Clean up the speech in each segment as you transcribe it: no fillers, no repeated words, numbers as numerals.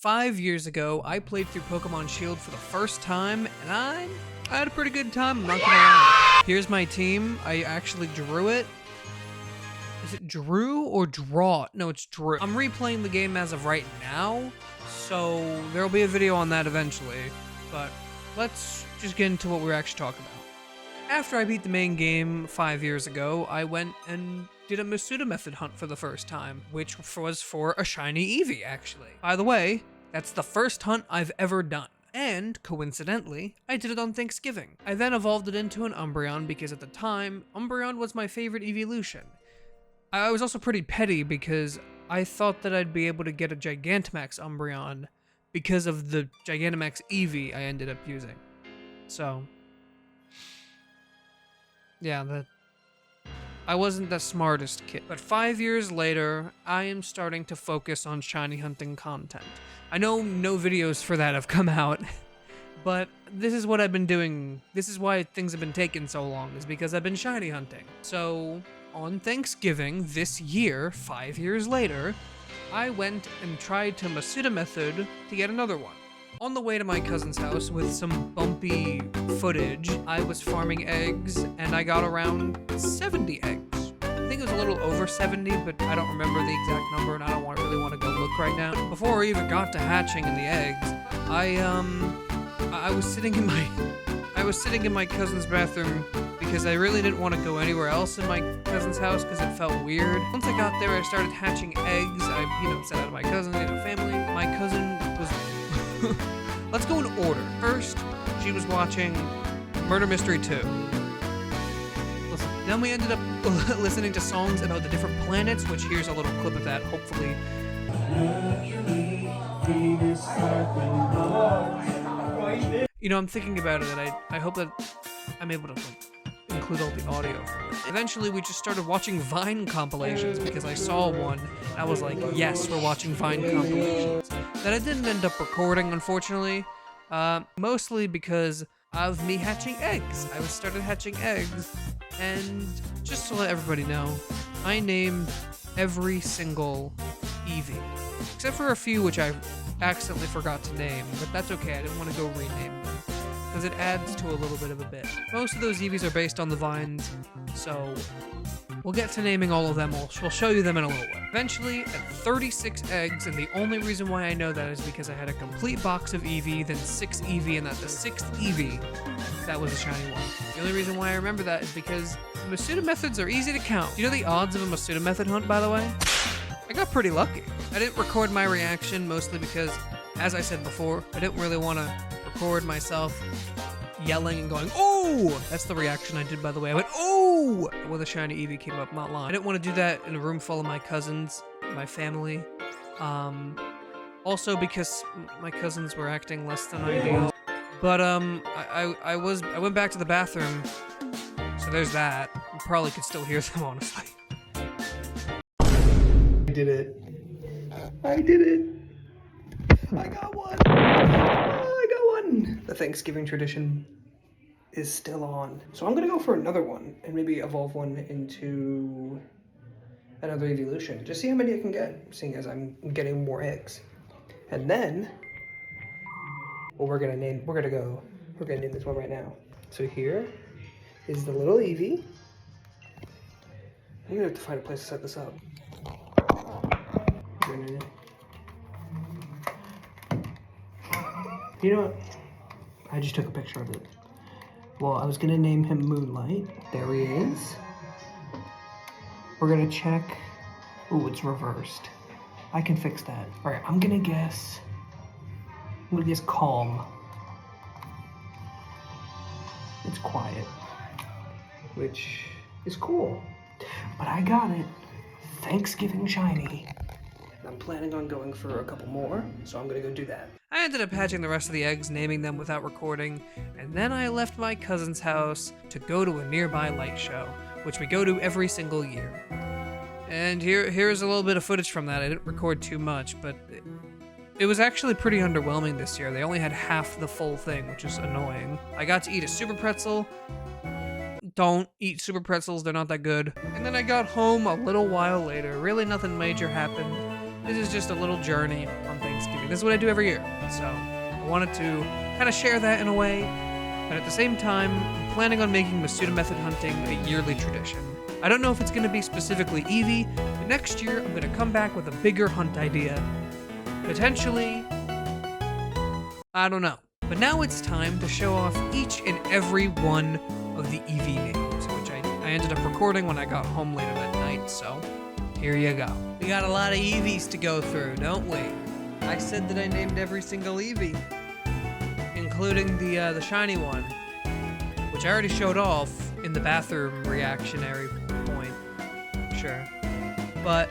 5 years ago, I played through Pokemon Shield for the first time, and I had a pretty good time, I'm not gonna lie. Here's my team. I actually drew it. Is it drew or draw? No, it's drew. I'm replaying the game as of right now, so there'll be a video on that eventually, but let's just get into what we're actually talking about. After I beat the main game 5 years ago, I went and did a Masuda method hunt for the first time, which was for a shiny Eevee, actually. By the way, that's the first hunt I've ever done. And, coincidentally, I did it on Thanksgiving. I then evolved it into an Umbreon because at the time, Umbreon was my favorite evolution. I was also pretty petty because I thought that I'd be able to get a Gigantamax Umbreon because of the Gigantamax Eevee I ended up using. So, yeah, I wasn't the smartest kid. But 5 years later, I am starting to focus on shiny hunting content. I know no videos for that have come out, but this is what I've been doing. This is why things have been taking so long, is because I've been shiny hunting. So, on Thanksgiving this year, 5 years later, I went and tried to Masuda method to get another one. On the way to my cousin's house with some bumpy footage, I was farming eggs, and I got around 70 eggs. I think it was a little over 70, but I don't remember the exact number, and I don't really want to go look right now. Before I even got to hatching in the eggs, I was sitting in my cousin's bathroom because I really didn't want to go anywhere else in my cousin's house because it felt weird. Once I got there, I started hatching eggs. I, sat out of my cousin, family. My cousin was... Let's go in order. First, she was watching Murder Mystery 2. Listen, then we ended up listening to songs about the different planets, which here's a little clip of that, hopefully. I'm thinking about it, and I hope that I'm able to include all the audio from it. Eventually, we just started watching Vine compilations because I saw one, and I was like, yes, we're watching Vine compilations. That I didn't end up recording, unfortunately, mostly because of me hatching eggs. I started hatching eggs, and just to let everybody know, I named every single Eevee, except for a few which I accidentally forgot to name, but that's okay, I didn't want to go rename them, because it adds to a little bit of a bit. Most of those Eevees are based on the vines, so we'll get to naming all of them. We'll show you them in a little while. Eventually, at 36 eggs, and the only reason why I know that is because I had a complete box of Eevee, then 6 Eevee, and at the 6th Eevee, that was a shiny one. The only reason why I remember that is because Masuda methods are easy to count. Do you know the odds of a Masuda method hunt, by the way? I got pretty lucky. I didn't record my reaction, mostly because, as I said before, I didn't really want to record myself yelling and going, "Oh!" That's the reaction I did, by the way. I went, "Oh!" when the shiny Eevee came up, not lying. I didn't want to do that in a room full of my cousins, my family. Also because my cousins were acting less than ideal. But, I went back to the bathroom, so there's that. You probably could still hear them, honestly. I did it. I did it. I got one. Oh, I got one. The Thanksgiving tradition is still on. So I'm gonna go for another one and maybe evolve one into another evolution. Just see how many I can get, seeing as I'm getting more eggs. And then, well, we're gonna name this one right now. So here is the little Eevee. I'm gonna have to find a place to set this up. You know what? I just took a picture of it. Well, I was gonna name him Moonlight. There he is. We're gonna check. Ooh, it's reversed. I can fix that. All right, I'm gonna guess calm. It's quiet, which is cool. But I got it. Thanksgiving shiny. I'm planning on going for a couple more, so I'm gonna go do that. I ended up hatching the rest of the eggs, naming them without recording, and then I left my cousin's house to go to a nearby light show, which we go to every single year. And here's a little bit of footage from that. I didn't record too much, but it was actually pretty underwhelming this year. They only had half the full thing, which is annoying. I got to eat a super pretzel. Don't eat super pretzels, they're not that good. And then I got home a little while later. Really nothing major happened. This is just a little journey on things. Thanksgiving. This is what I do every year. So I wanted to kind of share that in a way, but at the same time, I'm planning on making Masuda method hunting a yearly tradition. I don't know if it's going to be specifically eevee, but next year I'm going to come back with a bigger hunt idea. Potentially, I don't know. But now it's time to show off each and every one of the eevee names, which I ended up recording when I got home later that night, so here you go. We got a lot of eevees to go through, don't we? I said that I named every single eevee, including the shiny one, which I already showed off in the bathroom reactionary point. Sure. But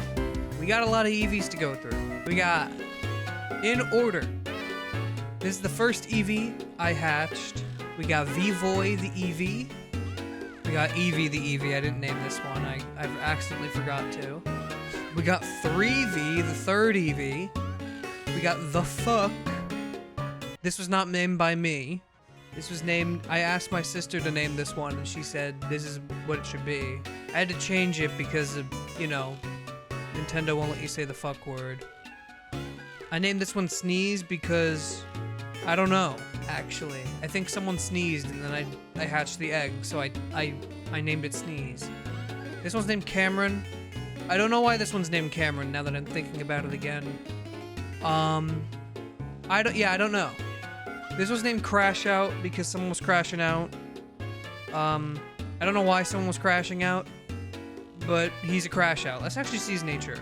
we got a lot of eevees to go through. We got, in order, this is the first eevee I hatched. We got Vevoy the eevee. We got Eevee the eevee. I didn't name this one. I accidentally forgot to. We got 3V, the third eevee. We got The Fuck. This was not named by me. This was named, I asked my sister to name this one, and she said this is what it should be. I had to change it because of, you know, Nintendo won't let you say the fuck word. I named this one Sneeze because, I don't know, actually. I think someone sneezed and then I hatched the egg, so I named it Sneeze. This one's named Cameron. I don't know why this one's named Cameron now that I'm thinking about it again. I don't know. This was named Crash Out because someone was crashing out. I don't know why someone was crashing out, but he's a crash out. Let's actually see his nature.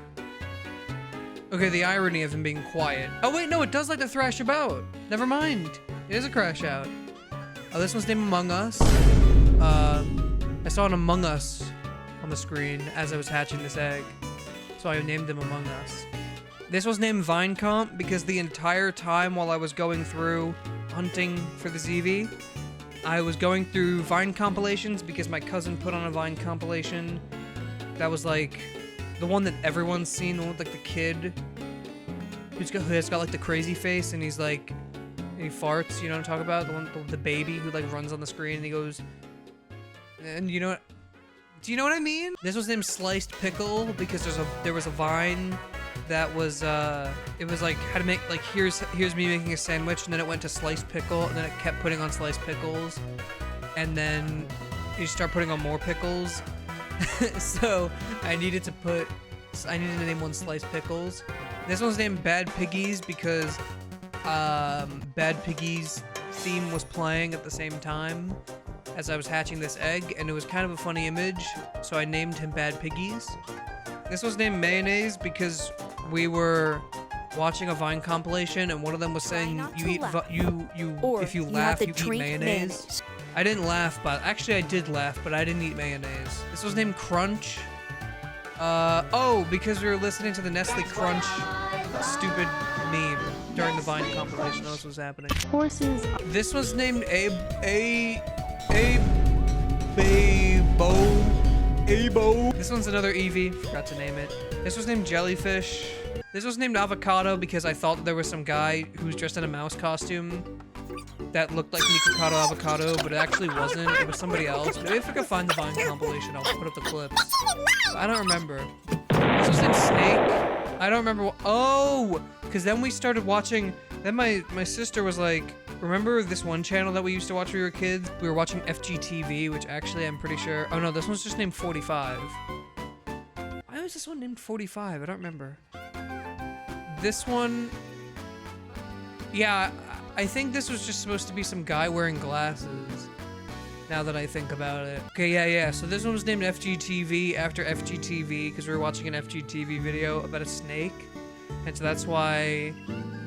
Okay, the irony of him being quiet. Oh wait, no, it does like to thrash about. Never mind. It is a crash out. Oh, this one's named Among Us. I saw an Among Us on the screen as I was hatching this egg, so I named him Among Us. This was named Vine Comp because the entire time while I was going through hunting for the eevee, I was going through Vine compilations because my cousin put on a Vine compilation that was like the one that everyone's seen, the one with like the kid who has got like the crazy face and he's like, and he farts, you know what I'm talking about? The one, the baby who like runs on the screen and he goes, and you know what? Do you know what I mean? This was named Sliced Pickle because there was a Vine that was it was like how to make, like, here's me making a sandwich, and then it went to sliced pickle, and then it kept putting on sliced pickles, and then you start putting on more pickles. So I needed to name one Sliced Pickles. This one's named Bad Piggies because Bad Piggies theme was playing at the same time as I was hatching this egg, and it was kind of a funny image, so I named him Bad Piggies. This was named Mayonnaise because we were watching a Vine compilation and one of them was saying if you laugh you eat mayonnaise. I didn't laugh, but actually I did laugh, but I didn't eat mayonnaise. This was named Crunch. Oh, because we were listening to the Nestle Crunch stupid meme during the Vine compilation. That's what's happening. Horses. This was named Abo. This one's another eevee. Forgot to name it. This was named Jellyfish. This was named Avocado because I thought that there was some guy who was dressed in a mouse costume that looked like Nikocado Avocado, but it actually wasn't. It was somebody else. Maybe if I could find the Vine compilation, I'll put up the clips. But I don't remember. This was named Snake. I don't remember what. Oh! Because then we started watching. Then my sister was like, remember this one channel that we used to watch when we were kids? We were watching FGTV, which actually I'm pretty sure. Oh no, this one's just named 45. Why was this one named 45? I don't remember. This one. Yeah, I think this was just supposed to be some guy wearing glasses. Now that I think about it. Okay, yeah. So this one was named FGTV after FGTV because we were watching an FGTV video about a snake. And so that's why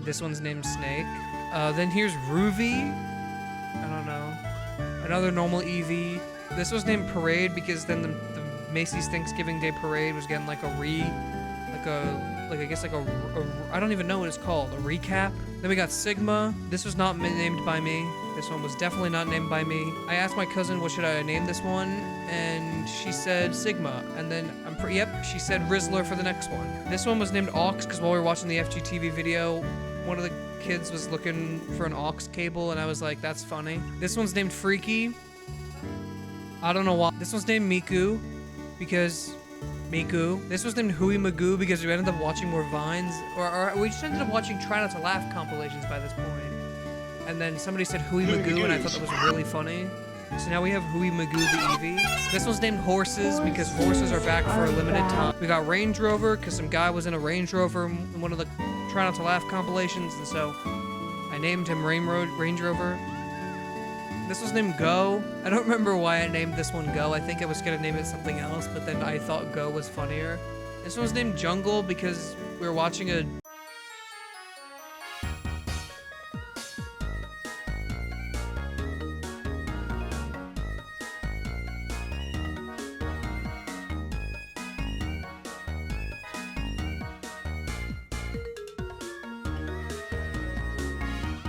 this one's named Snake. Then here's Ruby. I don't know. Another normal eevee. This was named Parade because then the Macy's Thanksgiving Day Parade was getting like I don't even know what it's called. A recap. Then we got Sigma. This was not named by me. This one was definitely not named by me. I asked my cousin what should I name this one, and she said Sigma. And then yep, she said Rizzler for the next one. This one was named Aux because while we were watching the FGTV video, one of the kids was looking for an aux cable, and I was like, that's funny. This one's named Freaky. I don't know why. This one's named Miku because Miku. This was named Hui Magoo because we ended up watching more Vines, or we just ended up watching Try Not to Laugh compilations by this point. And then somebody said Hui Magoo, and I thought that was really funny. So now we have Hui Magoo the eevee. This one's named Horses because horses are back for a limited time. We got Range Rover because some guy was in a Range Rover in one of the Try Not to Laugh compilations, and so I named him Range Rover. This was named Go. I don't remember why I named this one Go. I think I was gonna name it something else, but then I thought Go was funnier. This one was named Jungle because we were watching a...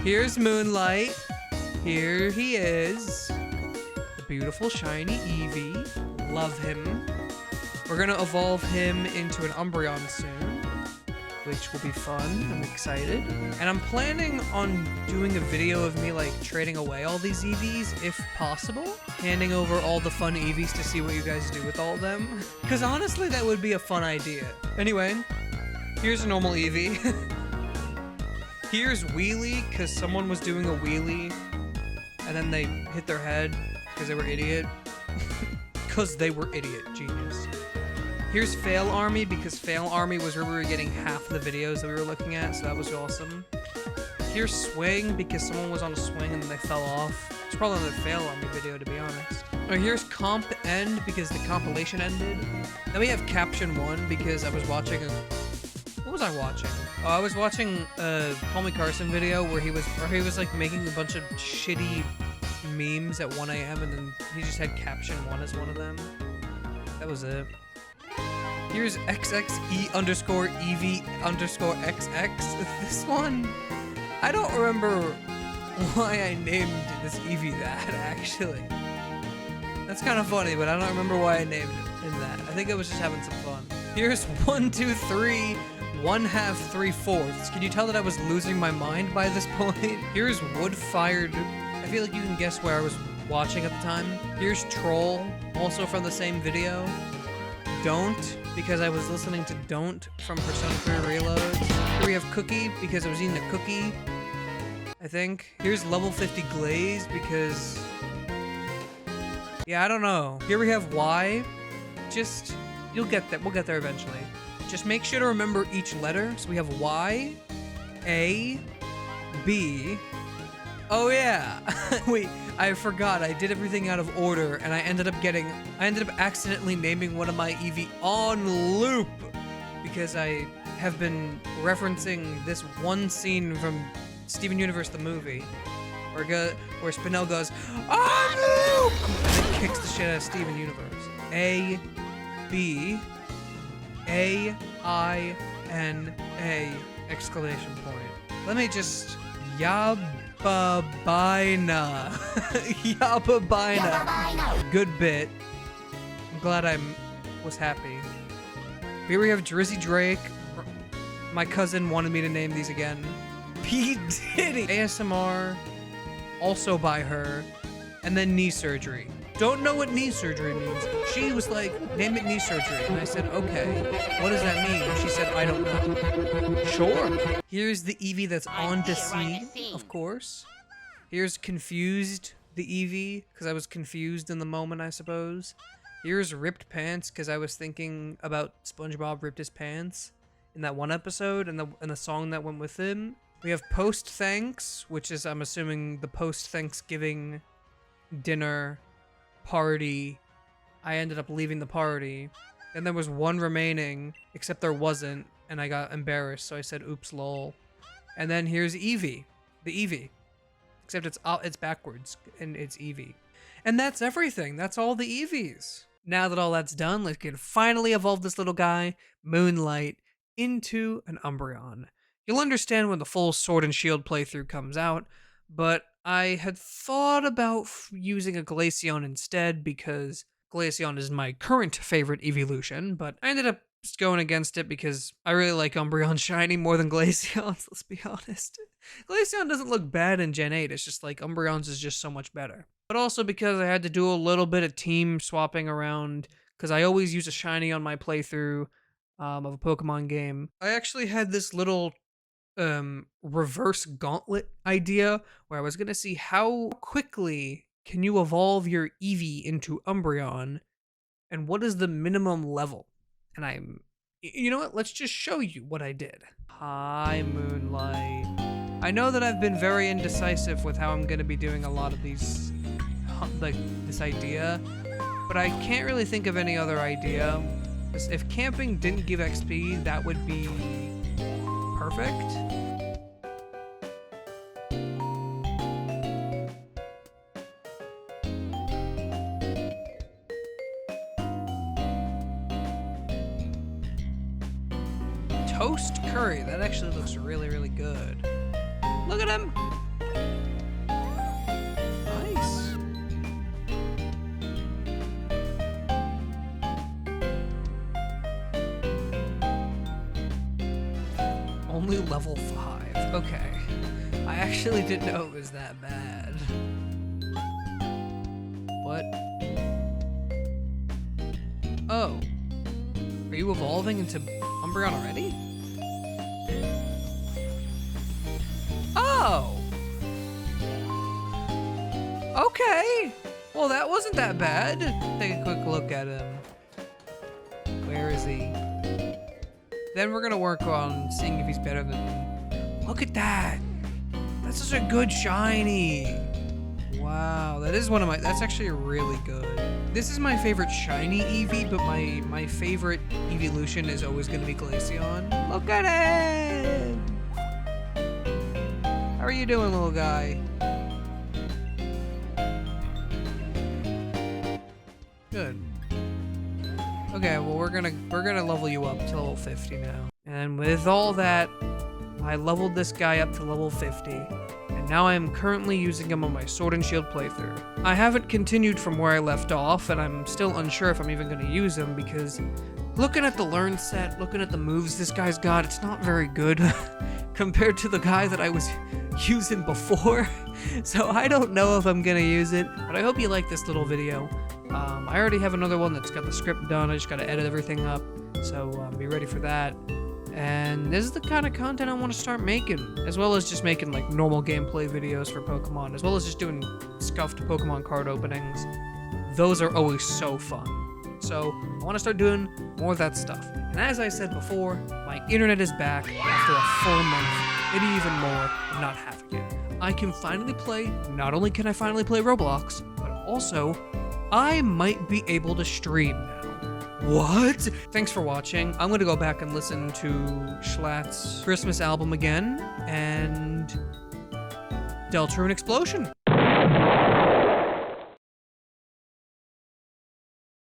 Here's Moonlight. Here he is. The beautiful, shiny Eevee. Love him. We're gonna evolve him into an Umbreon soon, which will be fun. I'm excited. And I'm planning on doing a video of me, like, trading away all these Eevees, if possible. Handing over all the fun Eevees to see what you guys do with all of them. Because honestly, that would be a fun idea. Anyway, here's a normal Eevee. Here's Wheelie, because someone was doing a wheelie, and then they hit their head, because they were idiot. Because they were idiot. Genius. Here's Fail Army, because Fail Army was where we were getting half the videos that we were looking at, so that was awesome. Here's Swing, because someone was on a swing and then they fell off. It's probably another Fail Army video, to be honest. Here's Comp End, because the compilation ended. Then we have Caption 1, because I was watching a... What was I watching? Oh, I was watching a Call Me Carson video where he was like making a bunch of shitty memes at 1 a.m. and then he just had Caption 1 as one of them. That was it. Here's XXE_EV_XX. This one, I don't remember why I named this Eevee that, actually. That's kind of funny, but I don't remember why I named it in that. I think I was just having some fun. Here's 1, 2, 3. 1/2, 3/4. Can you tell that I was losing my mind by this point? Here's Wood-Fired. I feel like you can guess where I was watching at the time. Here's Troll, also from the same video. Don't, because I was listening to Don't from Persona 3 Reload. Here we have Cookie, because I was eating a cookie, I think. Here's Level 50 Glaze, because... yeah, I don't know. Here we have Y. Just, you'll get that. We'll get there eventually. Just make sure to remember each letter. So we have Y, A, B. Oh yeah, wait, I forgot. I did everything out of order, and I ended up accidentally naming one of my Eevee on loop because I have been referencing this one scene from Steven Universe the movie, where Spinel goes on loop and then kicks the shit out of Steven Universe. A, B. A-I-N-A exclamation point. Let me just Yababaina. Yababaina. Good bit. I'm glad I was happy. Here we have Drizzy Drake. My cousin wanted me to name these again. P. Diddy. ASMR. Also by her. And then knee surgery. Don't know what knee surgery means. She was like, name it knee surgery. And I said, okay, what does that mean? She said, I don't know. Sure. Here's the Eevee that's on to scene, of course. Here's Confused, the Eevee, because I was confused in the moment, I suppose. Here's Ripped Pants, because I was thinking about SpongeBob ripped his pants in that one episode and the song that went with him. We have Post Thanks, which is, I'm assuming, the post-Thanksgiving dinner party. I ended up leaving the party, and there was one remaining, except there wasn't, and I got embarrassed, so I said oops lol. And then here's Eevee, the Eevee, except it's backwards and it's Eevee. And that's everything. That's all the Eevees. Now that all that's done, let's finally evolve this little guy, Moonlight, into an Umbreon. You'll understand when the full Sword and Shield playthrough comes out, but I had thought about using a Glaceon instead because Glaceon is my current favorite evolution, but I ended up just going against it because I really like Umbreon Shiny more than Glaceon's, let's be honest. Glaceon doesn't look bad in Gen 8, it's just like Umbreon's is just so much better. But also because I had to do a little bit of team swapping around because I always use a shiny on my playthrough of a Pokemon game. I actually had this little reverse gauntlet idea where I was gonna see how quickly can you evolve your Eevee into Umbreon, and what is the minimum level. And you know what? Let's just show you what I did. Hi, Moonlight. I know that I've been very indecisive with how I'm gonna be doing a lot of these, like this idea, but I can't really think of any other idea. If camping didn't give XP, that would be perfect. Toast curry, that actually looks really, really good. Look at him! Nice. Only level 5. Okay. I actually didn't know it was that bad. What? Oh. Are you evolving into Umbreon already? Oh! Okay! Well, that wasn't that bad. Take a quick look at him. Where is he? Then we're gonna work on seeing if he's better than... Look at that! That's such a good shiny! Wow, that is one of my... That's actually really good. This is my favorite shiny Eevee, but my favorite evolution is always gonna be Glaceon. Look at him! How are you doing, little guy? Good. Okay, well we're gonna level you up to level 50 now. And with all that, I leveled this guy up to level 50, and now I am currently using him on my Sword and Shield playthrough. I haven't continued from where I left off, and I'm still unsure if I'm even gonna use him because looking at the learn set, looking at the moves this guy's got, it's not very good compared to the guy that I was using before. So I don't know if I'm gonna use it, but I hope you like this little video. I already have another one that's got the script done. I just gotta edit everything up, so be ready for that. And this is the kind of content I want to start making, as well as just making like normal gameplay videos for Pokemon, as well as just doing scuffed Pokemon card openings. Those are always so fun. So I want to start doing more of that stuff. And as I said before, my internet is back after a full month, maybe even more, of not having it. I can finally play, not only can I finally play Roblox, but also I might be able to stream now. What? Thanks for watching. I'm gonna go back and listen to Schlatt's Christmas album again, and Deltarune Explosion.